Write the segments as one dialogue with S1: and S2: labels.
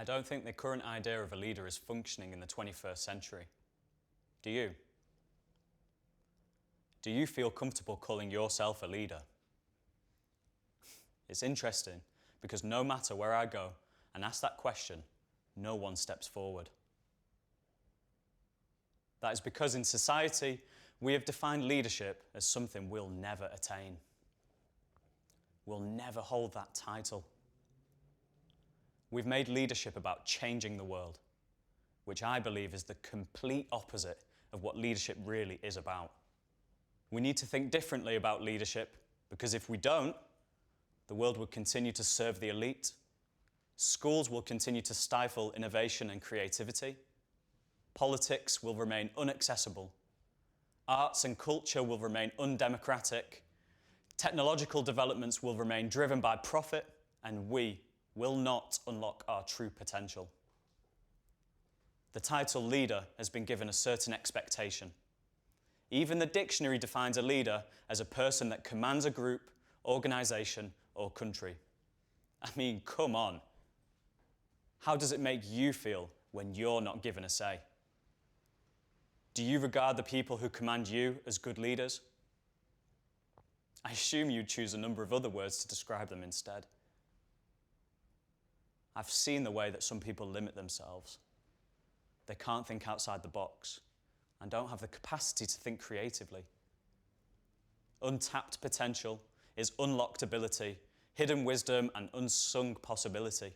S1: don't think the current idea of a leader is functioning in the 21st century. Do you? Do you feel comfortable calling yourself a leader? It's interesting because no matter where I go and ask that question, no one steps forward. That is because in society, we have defined leadership as something we'll never attain. We'll never hold that title. We've made leadership about changing the world, which I believe is the complete opposite of what leadership really is about. We need to think differently about leadership because if we don't, the world will continue to serve the elite, schools will continue to stifle innovation and creativity, politics will remain inaccessible, arts and culture will remain undemocratic, technological developments will remain driven by profit, and we will not unlock our true potential. The title leader has been given a certain expectation. Even the dictionary defines a leader as a person that commands a group, organisation, or country. I mean, come on. How does it make you feel when you're not given a say? Do you regard the people who command you as good leaders? I assume you'd choose a number of other words to describe them instead. I've seen the way that some people limit themselves. They can't think outside the box and don't have the capacity to think creatively. Untapped potential is unlocked ability, hidden wisdom, and unsung possibility.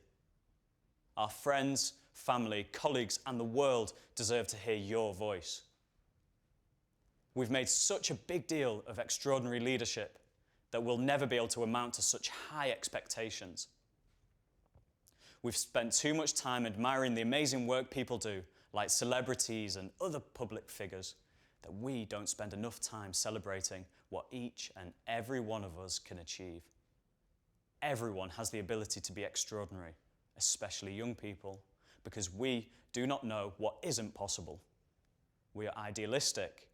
S1: Our friends, family, colleagues, and the world deserve to hear your voice. We've made such a big deal of extraordinary leadership that we'll never be able to amount to such high expectations. We've spent too much time admiring the amazing work people do, like celebrities and other public figures, that we don't spend enough time celebrating what each and every one of us can achieve. Everyone has the ability to be extraordinary, especially young people, because we do not know what isn't possible. We are idealistic.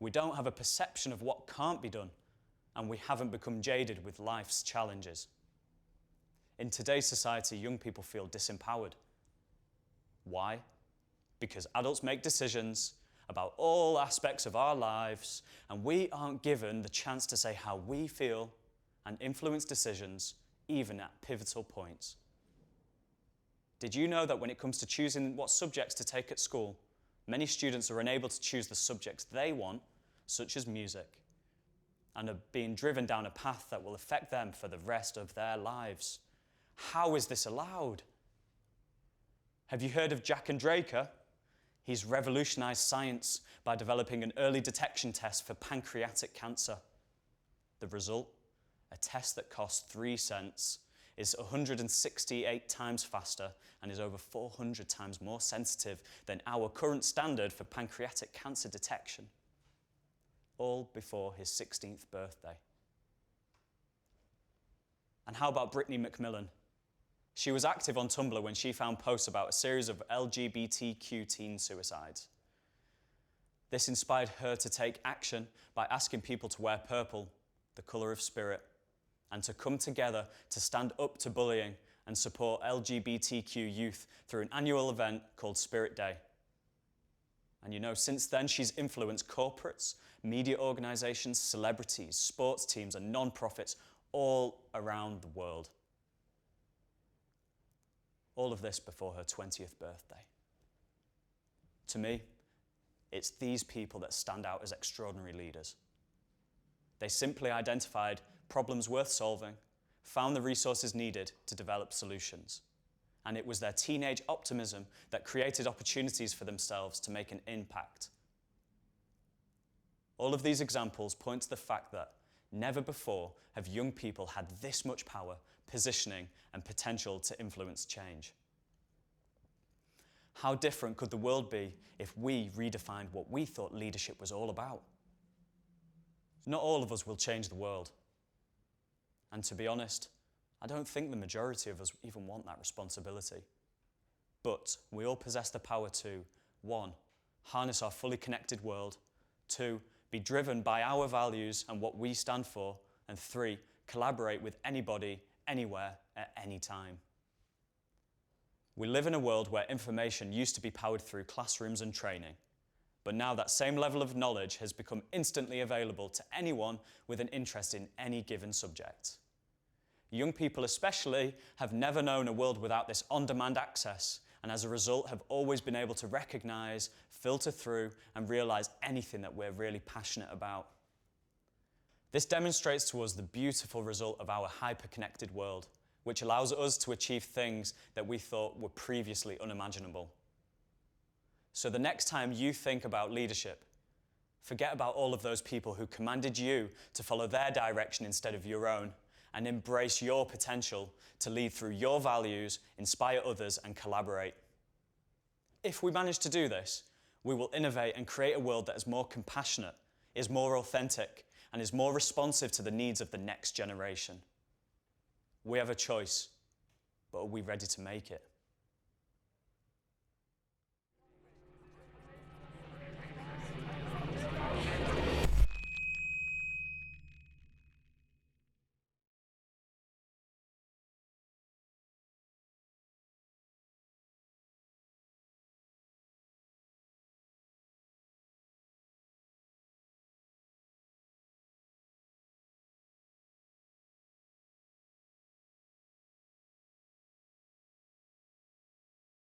S1: We don't have a perception of what can't be done, and we haven't become jaded with life's challenges. In today's society, young people feel disempowered. Why? Because adults make decisions about all aspects of our lives, and we aren't given the chance to say how we feel and influence decisions, even at pivotal points. Did you know that when it comes to choosing what subjects to take at school, many students are unable to choose the subjects they want, such as music, and are being driven down a path that will affect them for the rest of their lives? How is this allowed? Have you heard of Jack and Draker? He's revolutionized science by developing an early detection test for pancreatic cancer. The result? A test that costs 3 cents, is 168 times faster, and is over 400 times more sensitive than our current standard for pancreatic cancer detection. All before his 16th birthday. And how about Brittany McMillan? She was active on Tumblr when she found posts about a series of LGBTQ teen suicides. This inspired her to take action by asking people to wear purple, the colour of spirit, and to come together to stand up to bullying and support LGBTQ youth through an annual event called Spirit Day. And you know, since then she's influenced corporates, media organisations, celebrities, sports teams and non-profits all around the world. All of this before her 20th birthday. To me, it's these people that stand out as extraordinary leaders. They simply identified problems worth solving, found the resources needed to develop solutions, and it was their teenage optimism that created opportunities for themselves to make an impact. All of these examples point to the fact that never before have young people had this much power, positioning, and potential to influence change. How different could the world be if we redefined what we thought leadership was all about? Not all of us will change the world. And to be honest, I don't think the majority of us even want that responsibility. But we all possess the power to, 1, harness our fully connected world, 2, be driven by our values and what we stand for, and 3, collaborate with anybody, anywhere, at any time. We live in a world where information used to be powered through classrooms and training, but now that same level of knowledge has become instantly available to anyone with an interest in any given subject. Young people especially have never known a world without this on-demand access, and as a result have always been able to recognise, filter through and realise anything that we're really passionate about. This demonstrates to us the beautiful result of our hyper-connected world, which allows us to achieve things that we thought were previously unimaginable. So the next time you think about leadership, forget about all of those people who commanded you to follow their direction instead of your own, and embrace your potential to lead through your values, inspire others, and collaborate. If we manage to do this, we will innovate and create a world that is more compassionate, is more authentic, and is more responsive to the needs of the next generation. We have a choice, but are we ready to make it?